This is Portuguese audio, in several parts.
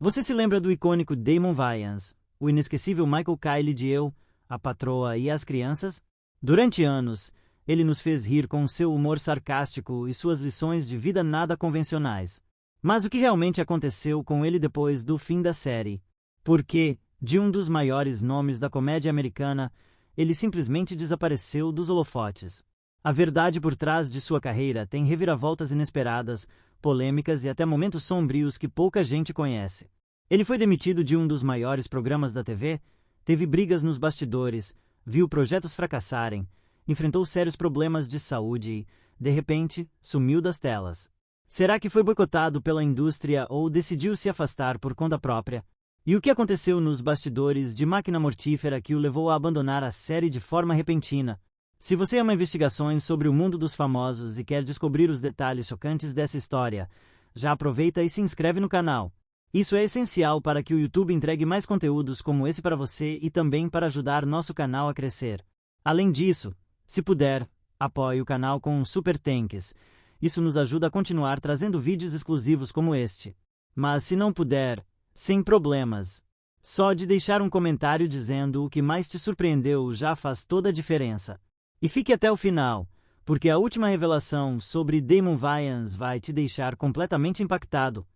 Você se lembra do icônico Damon Wayans, o inesquecível Michael Kylie de Eu, a Patroa e as Crianças? Durante anos, ele nos fez rir com seu humor sarcástico e suas lições de vida nada convencionais. Mas o que realmente aconteceu com ele depois do fim da série? Por que, de um dos maiores nomes da comédia americana, ele simplesmente desapareceu dos holofotes? A verdade por trás de sua carreira tem reviravoltas inesperadas, polêmicas e até momentos sombrios que pouca gente conhece. Ele foi demitido de um dos maiores programas da TV, teve brigas nos bastidores, viu projetos fracassarem, enfrentou sérios problemas de saúde e, de repente, sumiu das telas. Será que foi boicotado pela indústria ou decidiu se afastar por conta própria? E o que aconteceu nos bastidores de Máquina Mortífera que o levou a abandonar a série de forma repentina? Se você ama investigações sobre o mundo dos famosos e quer descobrir os detalhes chocantes dessa história, já aproveita e se inscreve no canal. Isso é essencial para que o YouTube entregue mais conteúdos como esse para você e também para ajudar nosso canal a crescer. Além disso, se puder, apoie o canal com um Super Thanks. Isso nos ajuda a continuar trazendo vídeos exclusivos como este. Mas se não puder, sem problemas. Só de deixar um comentário dizendo o que mais te surpreendeu já faz toda a diferença. E fique até o final, porque a última revelação sobre Damon Wayans vai te deixar completamente impactado.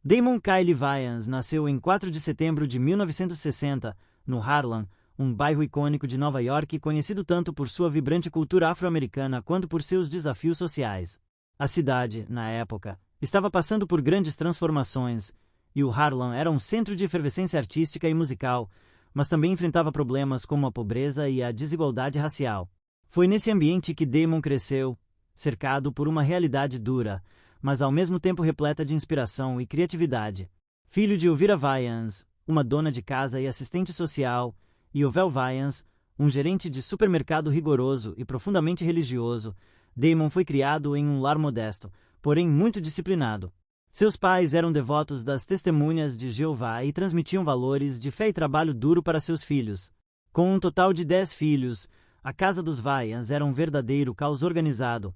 Damon Kylie Wayans nasceu em 4 de setembro de 1960, no Harlem, um bairro icônico de Nova York conhecido tanto por sua vibrante cultura afro-americana quanto por seus desafios sociais. A cidade, na época, estava passando por grandes transformações, e o Harlem era um centro de efervescência artística e musical, mas também enfrentava problemas como a pobreza e a desigualdade racial. Foi nesse ambiente que Damon cresceu, cercado por uma realidade dura, mas ao mesmo tempo repleta de inspiração e criatividade. Filho de Elvira Wayans, uma dona de casa e assistente social, e Ovel Wayans, um gerente de supermercado rigoroso e profundamente religioso, Damon foi criado em um lar modesto, porém muito disciplinado. Seus pais eram devotos das Testemunhas de Jeová e transmitiam valores de fé e trabalho duro para seus filhos. Com um total de 10 filhos, a casa dos Wayans era um verdadeiro caos organizado,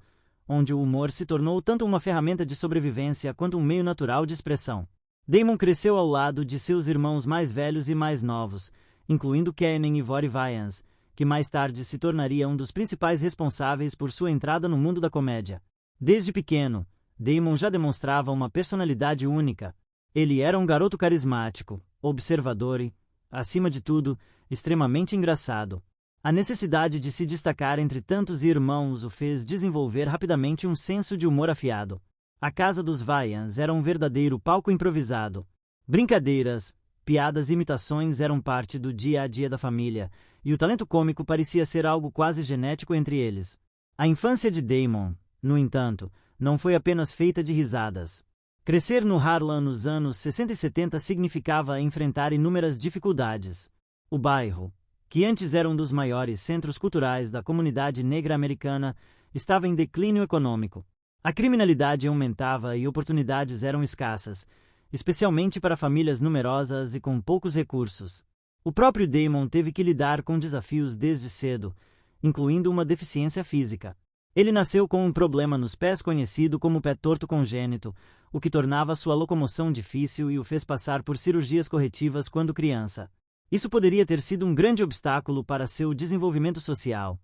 onde o humor se tornou tanto uma ferramenta de sobrevivência quanto um meio natural de expressão. Damon cresceu ao lado de seus irmãos mais velhos e mais novos, incluindo Keenen e Ivori Wayans, que mais tarde se tornaria um dos principais responsáveis por sua entrada no mundo da comédia. Desde pequeno, Damon já demonstrava uma personalidade única. Ele era um garoto carismático, observador e, acima de tudo, extremamente engraçado. A necessidade de se destacar entre tantos irmãos o fez desenvolver rapidamente um senso de humor afiado. A casa dos Wayans era um verdadeiro palco improvisado. Brincadeiras, piadas e imitações eram parte do dia a dia da família, e o talento cômico parecia ser algo quase genético entre eles. A infância de Damon, no entanto, não foi apenas feita de risadas. Crescer no Harlem nos anos 60 e 70 significava enfrentar inúmeras dificuldades. O bairro, que antes era um dos maiores centros culturais da comunidade negra americana, estava em declínio econômico. A criminalidade aumentava e oportunidades eram escassas, especialmente para famílias numerosas e com poucos recursos. O próprio Damon teve que lidar com desafios desde cedo, incluindo uma deficiência física. Ele nasceu com um problema nos pés conhecido como pé torto congênito, o que tornava sua locomoção difícil e o fez passar por cirurgias corretivas quando criança. Isso poderia ter sido um grande obstáculo para seu desenvolvimento social.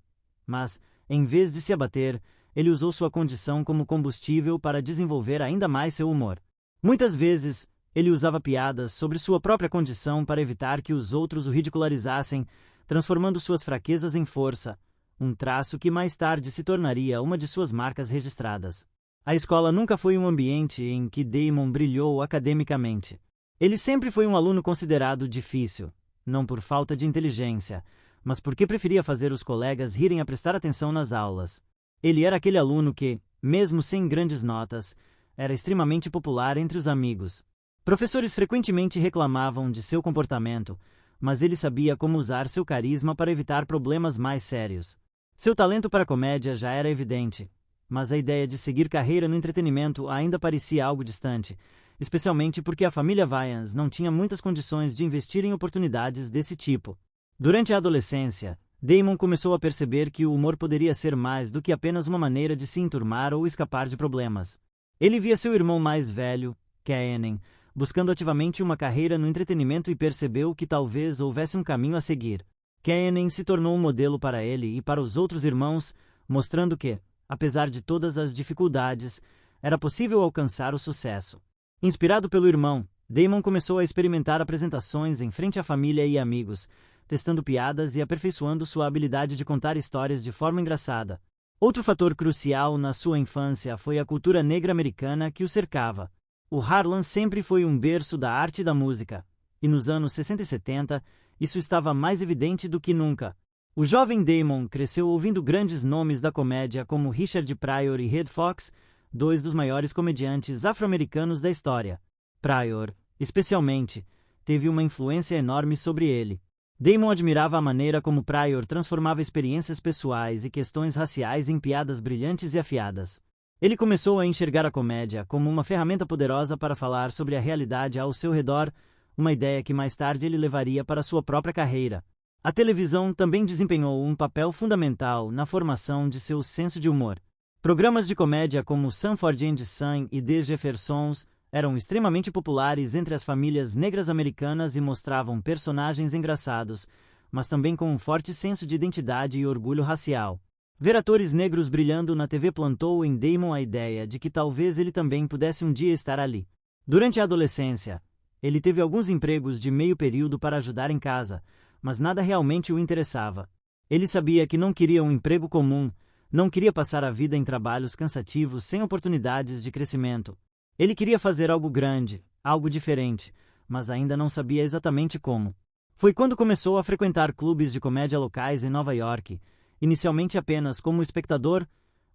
Mas, em vez de se abater, ele usou sua condição como combustível para desenvolver ainda mais seu humor. Muitas vezes, ele usava piadas sobre sua própria condição para evitar que os outros o ridicularizassem, transformando suas fraquezas em força, um traço que mais tarde se tornaria uma de suas marcas registradas. A escola nunca foi um ambiente em que Damon brilhou academicamente. Ele sempre foi um aluno considerado difícil, não por falta de inteligência, mas porque preferia fazer os colegas rirem a prestar atenção nas aulas. Ele era aquele aluno que, mesmo sem grandes notas, era extremamente popular entre os amigos. Professores frequentemente reclamavam de seu comportamento, mas ele sabia como usar seu carisma para evitar problemas mais sérios. Seu talento para a comédia já era evidente, mas a ideia de seguir carreira no entretenimento ainda parecia algo distante, especialmente porque a família Wayans não tinha muitas condições de investir em oportunidades desse tipo. Durante a adolescência, Damon começou a perceber que o humor poderia ser mais do que apenas uma maneira de se enturmar ou escapar de problemas. Ele via seu irmão mais velho, Kaenen, buscando ativamente uma carreira no entretenimento e percebeu que talvez houvesse um caminho a seguir. Kaenen se tornou um modelo para ele e para os outros irmãos, mostrando que, apesar de todas as dificuldades, era possível alcançar o sucesso. Inspirado pelo irmão, Damon começou a experimentar apresentações em frente à família e amigos, testando piadas e aperfeiçoando sua habilidade de contar histórias de forma engraçada. Outro fator crucial na sua infância foi a cultura negra americana que o cercava. O Harlem sempre foi um berço da arte e da música, e nos anos 60 e 70, isso estava mais evidente do que nunca. O jovem Damon cresceu ouvindo grandes nomes da comédia como Richard Pryor e Redd Foxx, dois dos maiores comediantes afro-americanos da história. Pryor, especialmente, teve uma influência enorme sobre ele. Damon admirava a maneira como Pryor transformava experiências pessoais e questões raciais em piadas brilhantes e afiadas. Ele começou a enxergar a comédia como uma ferramenta poderosa para falar sobre a realidade ao seu redor, uma ideia que mais tarde ele levaria para sua própria carreira. A televisão também desempenhou um papel fundamental na formação de seu senso de humor. Programas de comédia como Sanford and Son e The Jeffersons eram extremamente populares entre as famílias negras americanas e mostravam personagens engraçados, mas também com um forte senso de identidade e orgulho racial. Ver atores negros brilhando na TV plantou em Damon a ideia de que talvez ele também pudesse um dia estar ali. Durante a adolescência, ele teve alguns empregos de meio período para ajudar em casa, mas nada realmente o interessava. Ele sabia que não queria um emprego comum, não queria passar a vida em trabalhos cansativos sem oportunidades de crescimento. Ele queria fazer algo grande, algo diferente, mas ainda não sabia exatamente como. Foi quando começou a frequentar clubes de comédia locais em Nova York, inicialmente apenas como espectador,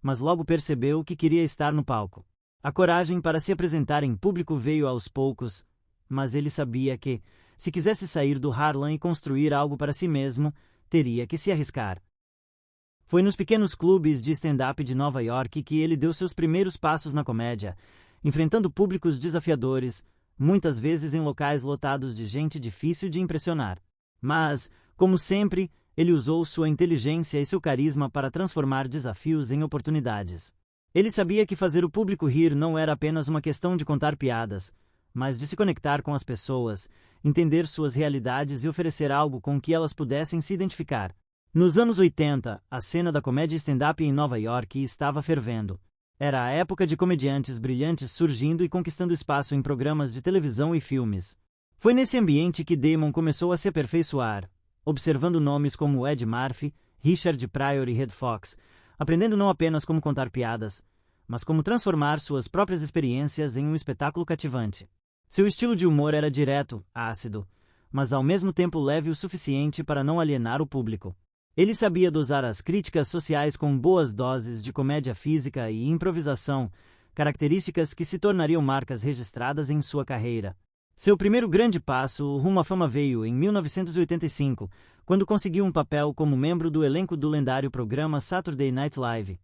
mas logo percebeu que queria estar no palco. A coragem para se apresentar em público veio aos poucos, mas ele sabia que, se quisesse sair do Harlem e construir algo para si mesmo, teria que se arriscar. Foi nos pequenos clubes de stand-up de Nova York que ele deu seus primeiros passos na comédia, enfrentando públicos desafiadores, muitas vezes em locais lotados de gente difícil de impressionar. Mas, como sempre, ele usou sua inteligência e seu carisma para transformar desafios em oportunidades. Ele sabia que fazer o público rir não era apenas uma questão de contar piadas, mas de se conectar com as pessoas, entender suas realidades e oferecer algo com que elas pudessem se identificar. Nos anos 80, a cena da comédia stand-up em Nova York estava fervendo. Era a época de comediantes brilhantes surgindo e conquistando espaço em programas de televisão e filmes. Foi nesse ambiente que Damon começou a se aperfeiçoar, observando nomes como Ed Murphy, Richard Pryor e Redd Foxx, aprendendo não apenas como contar piadas, mas como transformar suas próprias experiências em um espetáculo cativante. Seu estilo de humor era direto, ácido, mas ao mesmo tempo leve o suficiente para não alienar o público. Ele sabia dosar as críticas sociais com boas doses de comédia física e improvisação, características que se tornariam marcas registradas em sua carreira. Seu primeiro grande passo rumo à fama veio em 1985, quando conseguiu um papel como membro do elenco do lendário programa Saturday Night Live.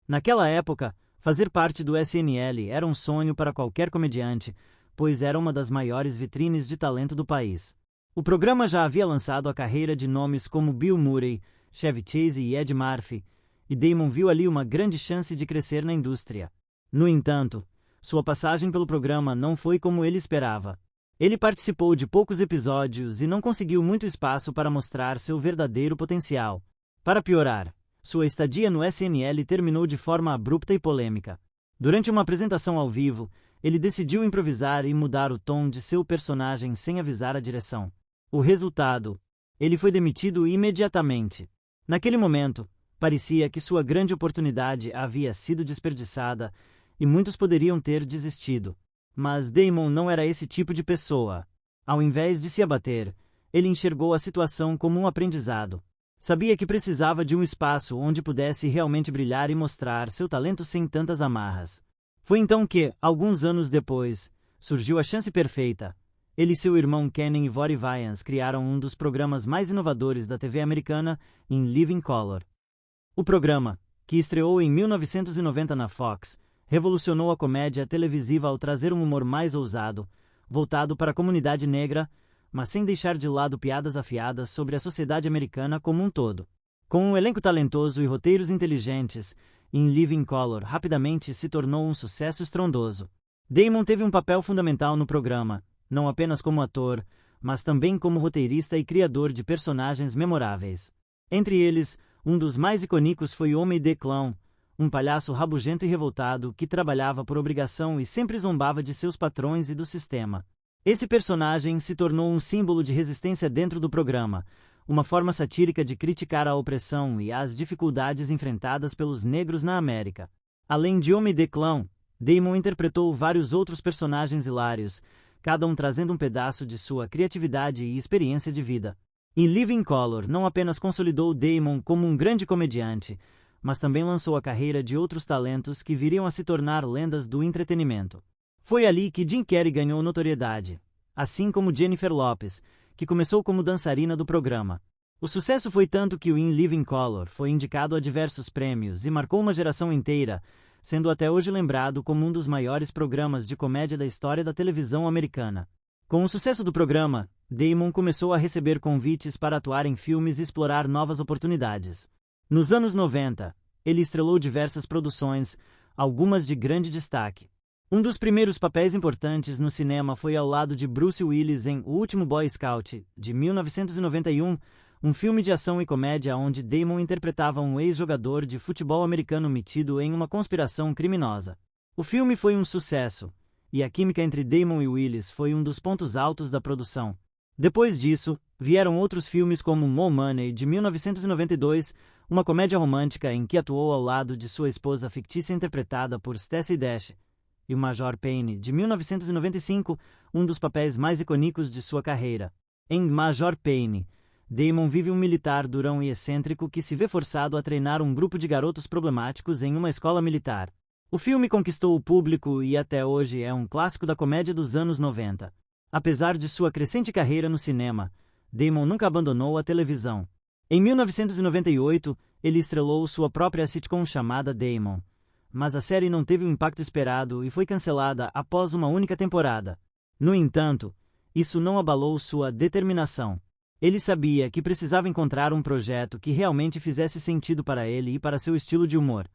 Naquela época, fazer parte do SNL era um sonho para qualquer comediante, pois era uma das maiores vitrines de talento do país. O programa já havia lançado a carreira de nomes como Bill Murray, Chevy Chase e Ed Murphy, e Damon viu ali uma grande chance de crescer na indústria. No entanto, sua passagem pelo programa não foi como ele esperava. Ele participou de poucos episódios e não conseguiu muito espaço para mostrar seu verdadeiro potencial. Para piorar, sua estadia no SNL terminou de forma abrupta e polêmica. Durante uma apresentação ao vivo, ele decidiu improvisar e mudar o tom de seu personagem sem avisar a direção. O resultado: ele foi demitido imediatamente. Naquele momento, parecia que sua grande oportunidade havia sido desperdiçada e muitos poderiam ter desistido. Mas Damon não era esse tipo de pessoa. Ao invés de se abater, ele enxergou a situação como um aprendizado. Sabia que precisava de um espaço onde pudesse realmente brilhar e mostrar seu talento sem tantas amarras. Foi então que, alguns anos depois, surgiu a chance perfeita. Ele e seu irmão Keenen Ivory Wayans criaram um dos programas mais inovadores da TV americana, em Living Color. O programa, que estreou em 1990 na Fox, revolucionou a comédia televisiva ao trazer um humor mais ousado, voltado para a comunidade negra, mas sem deixar de lado piadas afiadas sobre a sociedade americana como um todo. Com um elenco talentoso e roteiros inteligentes, In Living Color rapidamente se tornou um sucesso estrondoso. Damon teve um papel fundamental no programa, não apenas como ator, mas também como roteirista e criador de personagens memoráveis. Entre eles, um dos mais icônicos foi Homem de Clown, um palhaço rabugento e revoltado que trabalhava por obrigação e sempre zombava de seus patrões e do sistema. Esse personagem se tornou um símbolo de resistência dentro do programa, uma forma satírica de criticar a opressão e as dificuldades enfrentadas pelos negros na América. Além de Homem de Clown, Damon interpretou vários outros personagens hilários, cada um trazendo um pedaço de sua criatividade e experiência de vida. Em Living Color, não apenas consolidou Damon como um grande comediante, mas também lançou a carreira de outros talentos que viriam a se tornar lendas do entretenimento. Foi ali que Jim Carrey ganhou notoriedade, assim como Jennifer Lopez, que começou como dançarina do programa. O sucesso foi tanto que o In Living Color foi indicado a diversos prêmios e marcou uma geração inteira, sendo até hoje lembrado como um dos maiores programas de comédia da história da televisão americana. Com o sucesso do programa, Damon começou a receber convites para atuar em filmes e explorar novas oportunidades. Nos anos 90, ele estrelou diversas produções, algumas de grande destaque. Um dos primeiros papéis importantes no cinema foi ao lado de Bruce Willis em O Último Boy Scout, de 1991, um filme de ação e comédia onde Damon interpretava um ex-jogador de futebol americano metido em uma conspiração criminosa. O filme foi um sucesso, e a química entre Damon e Willis foi um dos pontos altos da produção. Depois disso, vieram outros filmes como Mo Money, de 1992, uma comédia romântica em que atuou ao lado de sua esposa fictícia interpretada por Stacey Dash, e o Major Payne, de 1995, um dos papéis mais icônicos de sua carreira. Em Major Payne, Damon vive um militar durão e excêntrico que se vê forçado a treinar um grupo de garotos problemáticos em uma escola militar. O filme conquistou o público e até hoje é um clássico da comédia dos anos 90. Apesar de sua crescente carreira no cinema, Damon nunca abandonou a televisão. Em 1998, ele estrelou sua própria sitcom chamada Damon, mas a série não teve o impacto esperado e foi cancelada após uma única temporada. No entanto, isso não abalou sua determinação. Ele sabia que precisava encontrar um projeto que realmente fizesse sentido para ele e para seu estilo de humor.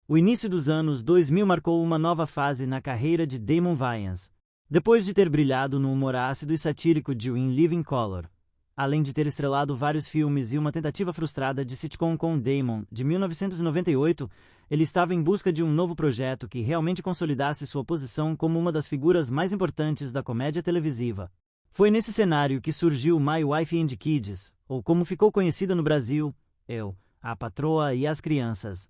O início dos anos 2000 marcou uma nova fase na carreira de Damon Wayans. Depois de ter brilhado no humor ácido e satírico de In Living Color, além de ter estrelado vários filmes e uma tentativa frustrada de sitcom com Damon, de 1998, ele estava em busca de um novo projeto que realmente consolidasse sua posição como uma das figuras mais importantes da comédia televisiva. Foi nesse cenário que surgiu My Wife and Kids, ou como ficou conhecida no Brasil, Eu, a Patroa e as Crianças.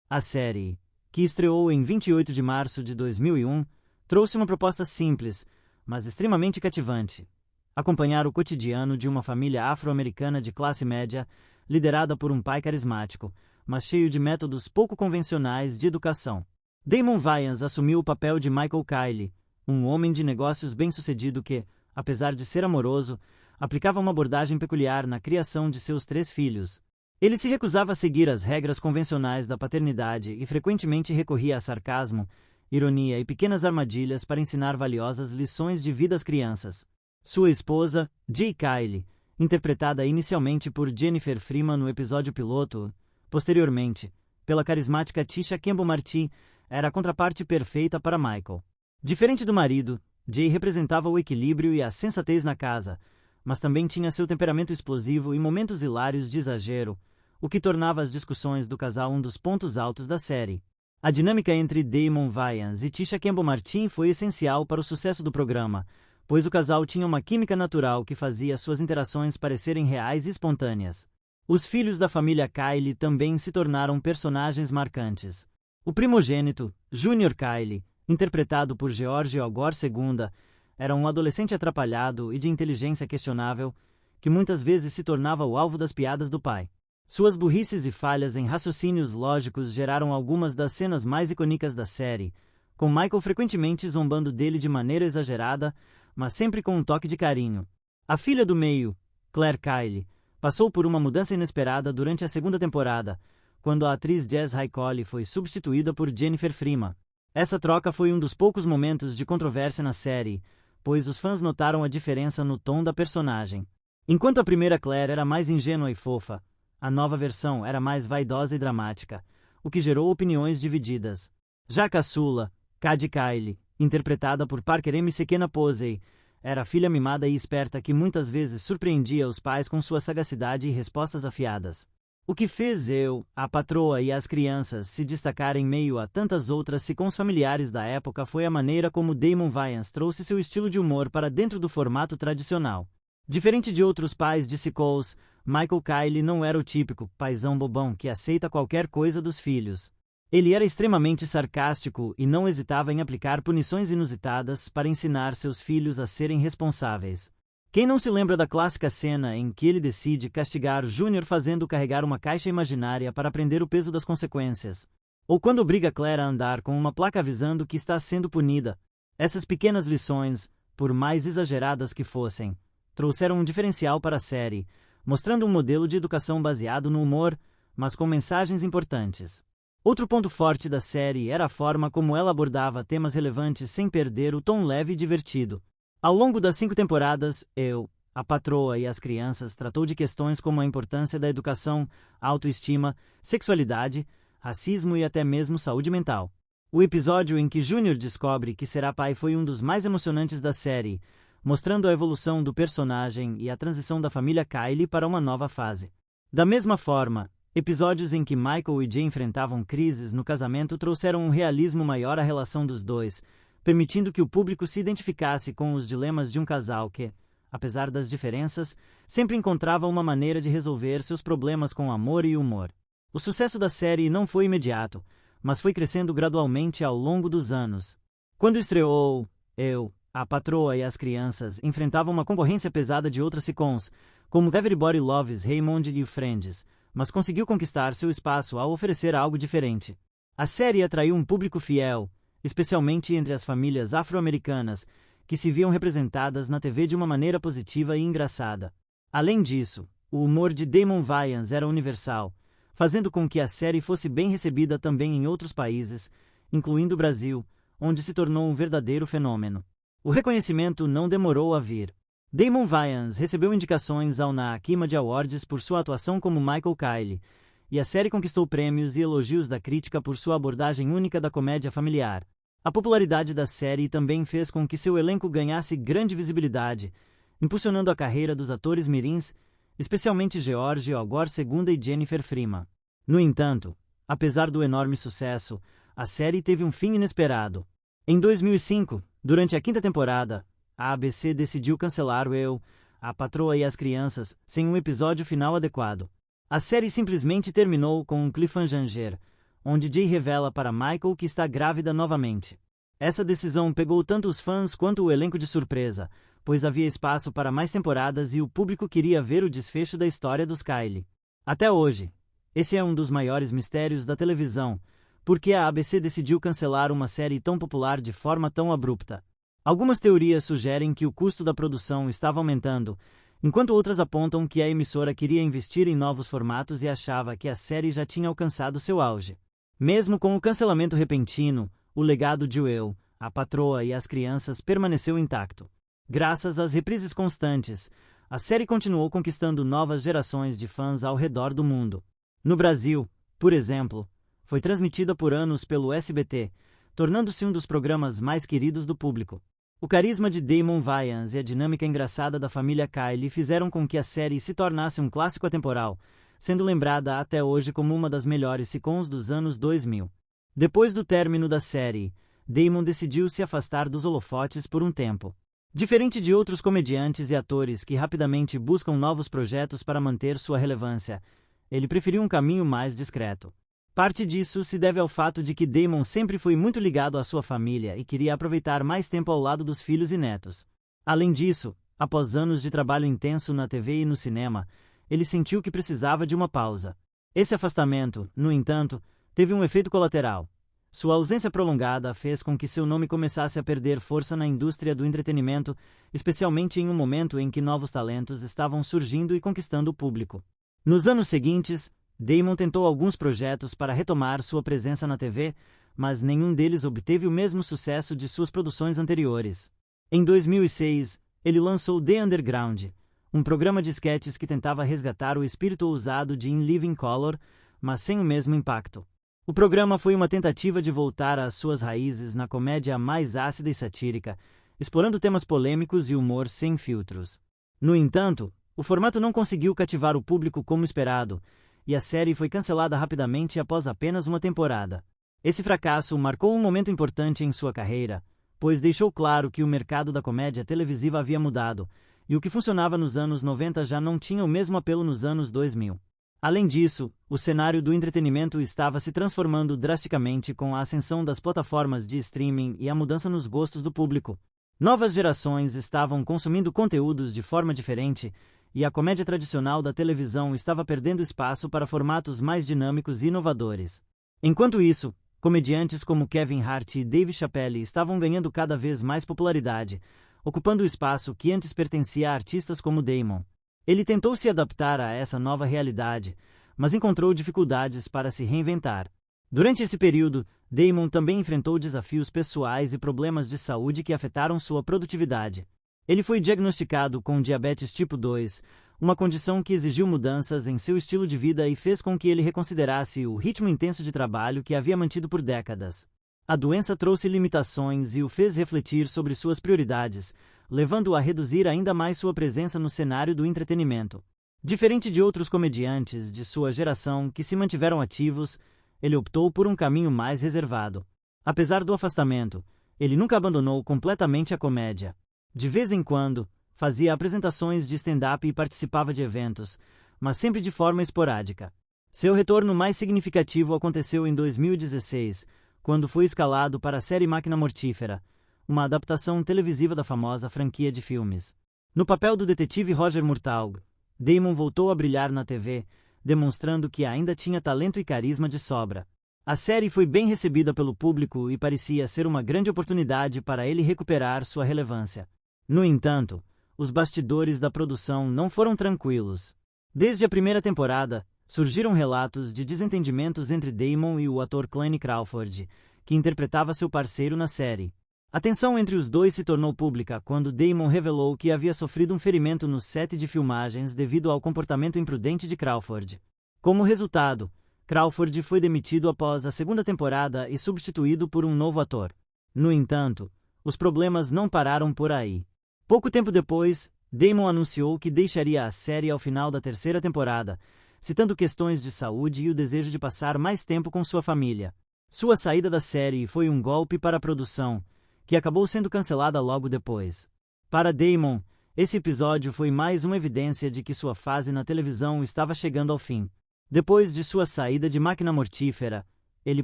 A série, que estreou em 28 de março de 2001, trouxe uma proposta simples, mas extremamente cativante. Acompanhar o cotidiano de uma família afro-americana de classe média, liderada por um pai carismático, mas cheio de métodos pouco convencionais de educação. Damon Wayans assumiu o papel de Michael Kyle, um homem de negócios bem-sucedido que, apesar de ser amoroso, aplicava uma abordagem peculiar na criação de seus 3 filhos. Ele se recusava a seguir as regras convencionais da paternidade e frequentemente recorria a sarcasmo, ironia e pequenas armadilhas para ensinar valiosas lições de vida às crianças. Sua esposa, Jay Kyle, interpretada inicialmente por Jennifer Freeman no episódio piloto, posteriormente, pela carismática Tisha Campbell Martin, era a contraparte perfeita para Michael. Diferente do marido, Jay representava o equilíbrio e a sensatez na casa, mas também tinha seu temperamento explosivo e momentos hilários de exagero, o que tornava as discussões do casal um dos pontos altos da série. A dinâmica entre Damon Wayans e Tisha Campbell Martin foi essencial para o sucesso do programa, pois o casal tinha uma química natural que fazia suas interações parecerem reais e espontâneas. Os filhos da família Kyle também se tornaram personagens marcantes. O primogênito, Junior Kyle, interpretado por George Ogor II, era um adolescente atrapalhado e de inteligência questionável, que muitas vezes se tornava o alvo das piadas do pai. Suas burrices e falhas em raciocínios lógicos geraram algumas das cenas mais icônicas da série, com Michael frequentemente zombando dele de maneira exagerada, mas sempre com um toque de carinho. A filha do meio, Claire Kyle, passou por uma mudança inesperada durante a 2ª temporada, quando a atriz Jess High foi substituída por Jennifer Freeman. Essa troca foi um dos poucos momentos de controvérsia na série, pois os fãs notaram a diferença no tom da personagem. Enquanto a primeira Claire era mais ingênua e fofa, a nova versão era mais vaidosa e dramática, o que gerou opiniões divididas. Já a caçula, Cady Kylie, interpretada por Parker McKenna Posey, era a filha mimada e esperta que muitas vezes surpreendia os pais com sua sagacidade e respostas afiadas. O que fez Eu, a Patroa e as Crianças se destacar em meio a tantas outras sitcoms familiares da época foi a maneira como Damon Wayans trouxe seu estilo de humor para dentro do formato tradicional. Diferente de outros pais de sitcoms, Michael Kylie não era o típico paizão bobão que aceita qualquer coisa dos filhos. Ele era extremamente sarcástico e não hesitava em aplicar punições inusitadas para ensinar seus filhos a serem responsáveis. Quem não se lembra da clássica cena em que ele decide castigar Junior fazendo carregar uma caixa imaginária para aprender o peso das consequências? Ou quando obriga Claire a andar com uma placa avisando que está sendo punida? Essas pequenas lições, por mais exageradas que fossem, trouxeram um diferencial para a série, mostrando um modelo de educação baseado no humor, mas com mensagens importantes. Outro ponto forte da série era a forma como ela abordava temas relevantes sem perder o tom leve e divertido. Ao longo das 5 temporadas, Eu, a Patroa e as Crianças tratou de questões como a importância da educação, autoestima, sexualidade, racismo e até mesmo saúde mental. O episódio em que Junior descobre que será pai foi um dos mais emocionantes da série, mostrando a evolução do personagem e a transição da família Kylie para uma nova fase. Da mesma forma, episódios em que Michael e Jay enfrentavam crises no casamento trouxeram um realismo maior à relação dos dois, permitindo que o público se identificasse com os dilemas de um casal que, apesar das diferenças, sempre encontrava uma maneira de resolver seus problemas com amor e humor. O sucesso da série não foi imediato, mas foi crescendo gradualmente ao longo dos anos. Quando estreou, Eu, a Patroa e as Crianças enfrentavam uma concorrência pesada de outras sitcoms, como Everybody Loves Raymond e Friends, mas conseguiu conquistar seu espaço ao oferecer algo diferente. A série atraiu um público fiel, especialmente entre as famílias afro-americanas, que se viam representadas na TV de uma maneira positiva e engraçada. Além disso, o humor de Damon Wayans era universal, fazendo com que a série fosse bem recebida também em outros países, incluindo o Brasil, onde se tornou um verdadeiro fenômeno. O reconhecimento não demorou a vir. Damon Wayans recebeu indicações ao NAACIMA Awards por sua atuação como Michael Kylie, e a série conquistou prêmios e elogios da crítica por sua abordagem única da comédia familiar. A popularidade da série também fez com que seu elenco ganhasse grande visibilidade, impulsionando a carreira dos atores mirins, especialmente George Ogor II e Jennifer Freeman. No entanto, apesar do enorme sucesso, a série teve um fim inesperado. Em 2005, durante a 5ª temporada, a ABC decidiu cancelar o Eu, a Patroa e as Crianças, sem um episódio final adequado. A série simplesmente terminou com um cliffhanger, onde Jay revela para Michael que está grávida novamente. Essa decisão pegou tanto os fãs quanto o elenco de surpresa, pois havia espaço para mais temporadas e o público queria ver o desfecho da história dos Kylie. Até hoje, esse é um dos maiores mistérios da televisão, porque a ABC decidiu cancelar uma série tão popular de forma tão abrupta. Algumas teorias sugerem que o custo da produção estava aumentando, enquanto outras apontam que a emissora queria investir em novos formatos e achava que a série já tinha alcançado seu auge. Mesmo com o cancelamento repentino, o legado de Eu, a Patroa e as Crianças permaneceu intacto. Graças às reprises constantes, a série continuou conquistando novas gerações de fãs ao redor do mundo. No Brasil, por exemplo, foi transmitida por anos pelo SBT, tornando-se um dos programas mais queridos do público. O carisma de Damon Wayans e a dinâmica engraçada da família Kylie fizeram com que a série se tornasse um clássico atemporal, sendo lembrada até hoje como uma das melhores sitcoms dos anos 2000. Depois do término da série, Damon decidiu se afastar dos holofotes por um tempo. Diferente de outros comediantes e atores que rapidamente buscam novos projetos para manter sua relevância, ele preferiu um caminho mais discreto. Parte disso se deve ao fato de que Damon sempre foi muito ligado à sua família e queria aproveitar mais tempo ao lado dos filhos e netos. Além disso, após anos de trabalho intenso na TV e no cinema, ele sentiu que precisava de uma pausa. Esse afastamento, no entanto, teve um efeito colateral. Sua ausência prolongada fez com que seu nome começasse a perder força na indústria do entretenimento, especialmente em um momento em que novos talentos estavam surgindo e conquistando o público. Nos anos seguintes, Damon tentou alguns projetos para retomar sua presença na TV, mas nenhum deles obteve o mesmo sucesso de suas produções anteriores. Em 2006, ele lançou The Underground, um programa de esquetes que tentava resgatar o espírito ousado de In Living Color, mas sem o mesmo impacto. O programa foi uma tentativa de voltar às suas raízes na comédia mais ácida e satírica, explorando temas polêmicos e humor sem filtros. No entanto, o formato não conseguiu cativar o público como esperado, e a série foi cancelada rapidamente após apenas uma temporada. Esse fracasso marcou um momento importante em sua carreira, pois deixou claro que o mercado da comédia televisiva havia mudado, e o que funcionava nos anos 90 já não tinha o mesmo apelo nos anos 2000. Além disso, o cenário do entretenimento estava se transformando drasticamente com a ascensão das plataformas de streaming e a mudança nos gostos do público. Novas gerações estavam consumindo conteúdos de forma diferente, e a comédia tradicional da televisão estava perdendo espaço para formatos mais dinâmicos e inovadores. Enquanto isso, comediantes como Kevin Hart e Dave Chappelle estavam ganhando cada vez mais popularidade, ocupando o espaço que antes pertencia a artistas como Damon. Ele tentou se adaptar a essa nova realidade, mas encontrou dificuldades para se reinventar. Durante esse período, Damon também enfrentou desafios pessoais e problemas de saúde que afetaram sua produtividade. Ele foi diagnosticado com diabetes tipo 2, uma condição que exigiu mudanças em seu estilo de vida e fez com que ele reconsiderasse o ritmo intenso de trabalho que havia mantido por décadas. A doença trouxe limitações e o fez refletir sobre suas prioridades, levando-o a reduzir ainda mais sua presença no cenário do entretenimento. Diferente de outros comediantes de sua geração que se mantiveram ativos, ele optou por um caminho mais reservado. Apesar do afastamento, ele nunca abandonou completamente a comédia. De vez em quando, fazia apresentações de stand-up e participava de eventos, mas sempre de forma esporádica. Seu retorno mais significativo aconteceu em 2016, quando foi escalado para a série Máquina Mortífera, uma adaptação televisiva da famosa franquia de filmes. No papel do detetive Roger Murtaugh, Damon voltou a brilhar na TV, demonstrando que ainda tinha talento e carisma de sobra. A série foi bem recebida pelo público e parecia ser uma grande oportunidade para ele recuperar sua relevância. No entanto, os bastidores da produção não foram tranquilos. Desde a primeira temporada, surgiram relatos de desentendimentos entre Damon e o ator Clancy Crawford, que interpretava seu parceiro na série. A tensão entre os dois se tornou pública quando Damon revelou que havia sofrido um ferimento no set de filmagens devido ao comportamento imprudente de Crawford. Como resultado, Crawford foi demitido após a segunda temporada e substituído por um novo ator. No entanto, os problemas não pararam por aí. Pouco tempo depois, Damon anunciou que deixaria a série ao final da terceira temporada, citando questões de saúde e o desejo de passar mais tempo com sua família. Sua saída da série foi um golpe para a produção, que acabou sendo cancelada logo depois. Para Damon, esse episódio foi mais uma evidência de que sua fase na televisão estava chegando ao fim. Depois de sua saída de Máquina Mortífera, ele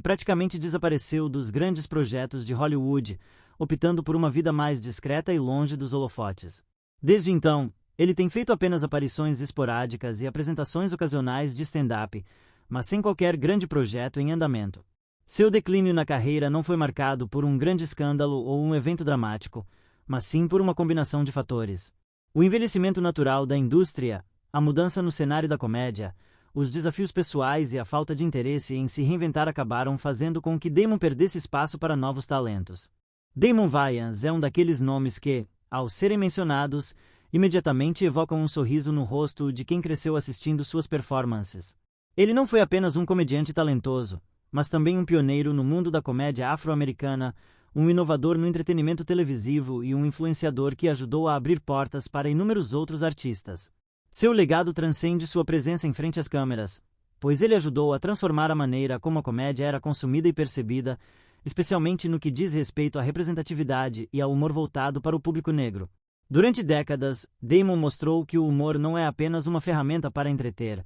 praticamente desapareceu dos grandes projetos de Hollywood, optando por uma vida mais discreta e longe dos holofotes. Desde então, ele tem feito apenas aparições esporádicas e apresentações ocasionais de stand-up, mas sem qualquer grande projeto em andamento. Seu declínio na carreira não foi marcado por um grande escândalo ou um evento dramático, mas sim por uma combinação de fatores. O envelhecimento natural da indústria, a mudança no cenário da comédia, os desafios pessoais e a falta de interesse em se reinventar acabaram fazendo com que Damon perdesse espaço para novos talentos. Damon Wayans é um daqueles nomes que, ao serem mencionados, imediatamente evocam um sorriso no rosto de quem cresceu assistindo suas performances. Ele não foi apenas um comediante talentoso, mas também um pioneiro no mundo da comédia afro-americana, um inovador no entretenimento televisivo e um influenciador que ajudou a abrir portas para inúmeros outros artistas. Seu legado transcende sua presença em frente às câmeras, pois ele ajudou a transformar a maneira como a comédia era consumida e percebida, especialmente no que diz respeito à representatividade e ao humor voltado para o público negro. Durante décadas, Damon mostrou que o humor não é apenas uma ferramenta para entreter,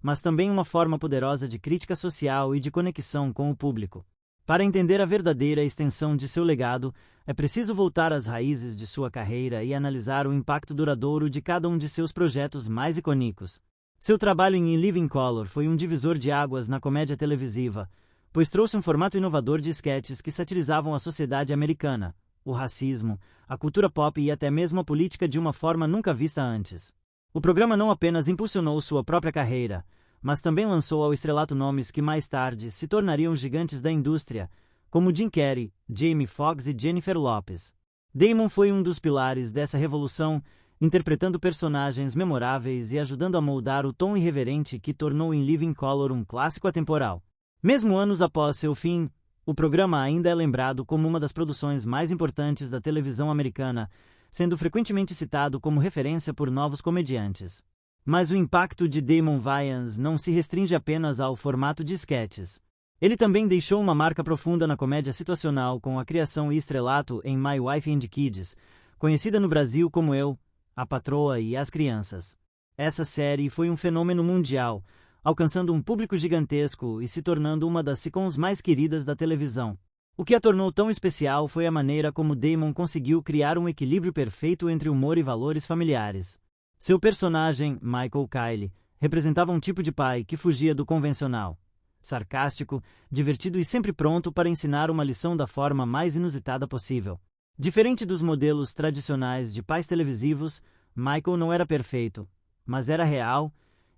mas também uma forma poderosa de crítica social e de conexão com o público. Para entender a verdadeira extensão de seu legado, é preciso voltar às raízes de sua carreira e analisar o impacto duradouro de cada um de seus projetos mais icônicos. Seu trabalho em In Living Color foi um divisor de águas na comédia televisiva, pois trouxe um formato inovador de esquetes que satirizavam a sociedade americana, o racismo, a cultura pop e até mesmo a política de uma forma nunca vista antes. O programa não apenas impulsionou sua própria carreira, mas também lançou ao estrelato nomes que mais tarde se tornariam gigantes da indústria, como Jim Carrey, Jamie Foxx e Jennifer Lopez. Damon foi um dos pilares dessa revolução, interpretando personagens memoráveis e ajudando a moldar o tom irreverente que tornou In Living Color um clássico atemporal. Mesmo anos após seu fim, o programa ainda é lembrado como uma das produções mais importantes da televisão americana, sendo frequentemente citado como referência por novos comediantes. Mas o impacto de Damon Wayans não se restringe apenas ao formato de esquetes. Ele também deixou uma marca profunda na comédia situacional com a criação e estrelato em My Wife and Kids, conhecida no Brasil como Eu, a Patroa e as Crianças. Essa série foi um fenômeno mundial, alcançando um público gigantesco e se tornando uma das sitcoms mais queridas da televisão. O que a tornou tão especial foi a maneira como Damon conseguiu criar um equilíbrio perfeito entre humor e valores familiares. Seu personagem, Michael Kyle, representava um tipo de pai que fugia do convencional. Sarcástico, divertido e sempre pronto para ensinar uma lição da forma mais inusitada possível. Diferente dos modelos tradicionais de pais televisivos, Michael não era perfeito, mas era real,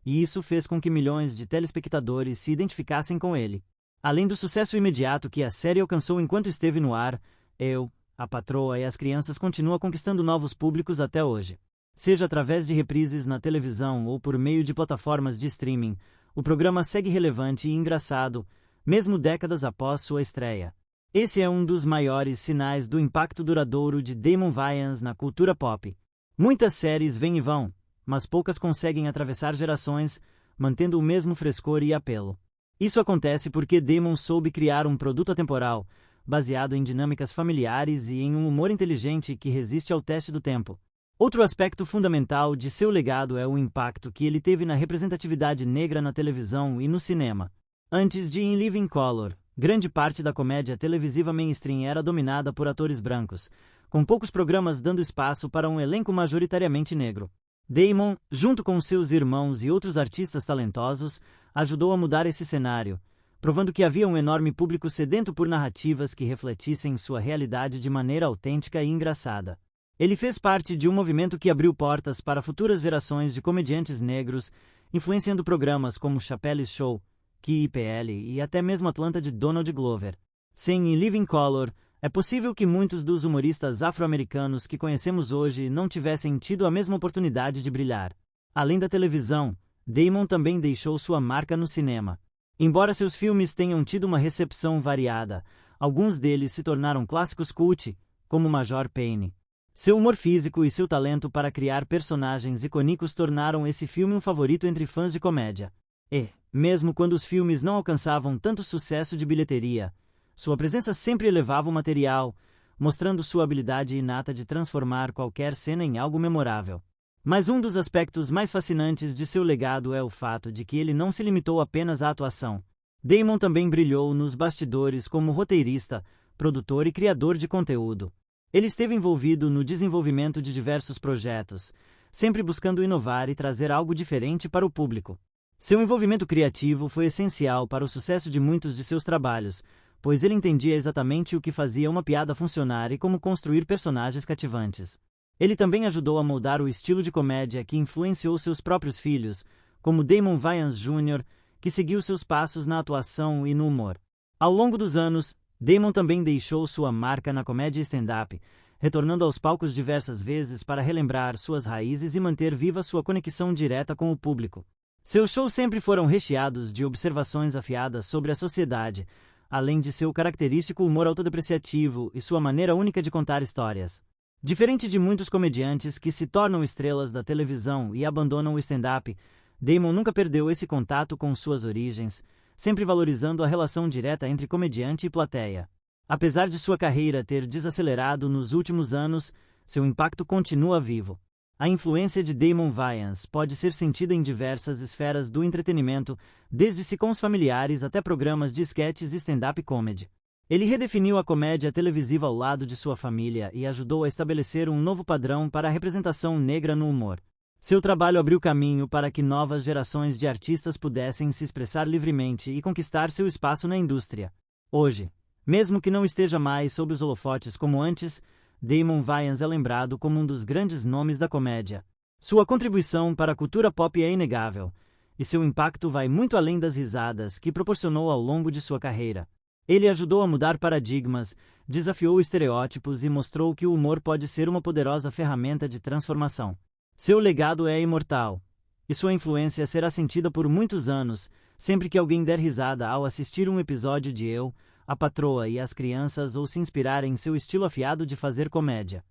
e isso fez com que milhões de telespectadores se identificassem com ele. Além do sucesso imediato que a série alcançou enquanto esteve no ar, Eu, a Patroa e as Crianças continua conquistando novos públicos até hoje. Seja através de reprises na televisão ou por meio de plataformas de streaming, o programa segue relevante e engraçado, mesmo décadas após sua estreia. Esse é um dos maiores sinais do impacto duradouro de Damon Wayans na cultura pop. Muitas séries vêm e vão, mas poucas conseguem atravessar gerações, mantendo o mesmo frescor e apelo. Isso acontece porque Damon soube criar um produto atemporal, baseado em dinâmicas familiares e em um humor inteligente que resiste ao teste do tempo. Outro aspecto fundamental de seu legado é o impacto que ele teve na representatividade negra na televisão e no cinema. Antes de In Living Color, grande parte da comédia televisiva mainstream era dominada por atores brancos, com poucos programas dando espaço para um elenco majoritariamente negro. Damon, junto com seus irmãos e outros artistas talentosos, ajudou a mudar esse cenário, provando que havia um enorme público sedento por narrativas que refletissem sua realidade de maneira autêntica e engraçada. Ele fez parte de um movimento que abriu portas para futuras gerações de comediantes negros, influenciando programas como Chappelle's Show, KIPL e até mesmo Atlanta de Donald Glover. Sem In Living Color, é possível que muitos dos humoristas afro-americanos que conhecemos hoje não tivessem tido a mesma oportunidade de brilhar. Além da televisão, Damon também deixou sua marca no cinema. Embora seus filmes tenham tido uma recepção variada, alguns deles se tornaram clássicos cult, como Major Payne. Seu humor físico e seu talento para criar personagens icônicos tornaram esse filme um favorito entre fãs de comédia. E, mesmo quando os filmes não alcançavam tanto sucesso de bilheteria, sua presença sempre elevava o material, mostrando sua habilidade inata de transformar qualquer cena em algo memorável. Mas um dos aspectos mais fascinantes de seu legado é o fato de que ele não se limitou apenas à atuação. Damon também brilhou nos bastidores como roteirista, produtor e criador de conteúdo. Ele esteve envolvido no desenvolvimento de diversos projetos, sempre buscando inovar e trazer algo diferente para o público. Seu envolvimento criativo foi essencial para o sucesso de muitos de seus trabalhos, pois ele entendia exatamente o que fazia uma piada funcionar e como construir personagens cativantes. Ele também ajudou a moldar o estilo de comédia que influenciou seus próprios filhos, como Damon Wayans Jr., que seguiu seus passos na atuação e no humor. Ao longo dos anos, Damon também deixou sua marca na comédia stand-up, retornando aos palcos diversas vezes para relembrar suas raízes e manter viva sua conexão direta com o público. Seus shows sempre foram recheados de observações afiadas sobre a sociedade, além de seu característico humor autodepreciativo e sua maneira única de contar histórias. Diferente de muitos comediantes que se tornam estrelas da televisão e abandonam o stand-up, Damon nunca perdeu esse contato com suas origens, sempre valorizando a relação direta entre comediante e plateia. Apesar de sua carreira ter desacelerado nos últimos anos, seu impacto continua vivo. A influência de Damon Wayans pode ser sentida em diversas esferas do entretenimento, desde sitcoms familiares até programas de sketches e stand-up comedy. Ele redefiniu a comédia televisiva ao lado de sua família e ajudou a estabelecer um novo padrão para a representação negra no humor. Seu trabalho abriu caminho para que novas gerações de artistas pudessem se expressar livremente e conquistar seu espaço na indústria. Hoje, mesmo que não esteja mais sob os holofotes como antes, Damon Wayans é lembrado como um dos grandes nomes da comédia. Sua contribuição para a cultura pop é inegável, e seu impacto vai muito além das risadas que proporcionou ao longo de sua carreira. Ele ajudou a mudar paradigmas, desafiou estereótipos e mostrou que o humor pode ser uma poderosa ferramenta de transformação. Seu legado é imortal, e sua influência será sentida por muitos anos, sempre que alguém der risada ao assistir um episódio de Eu, a Patroa e as Crianças ou se inspirar em seu estilo afiado de fazer comédia.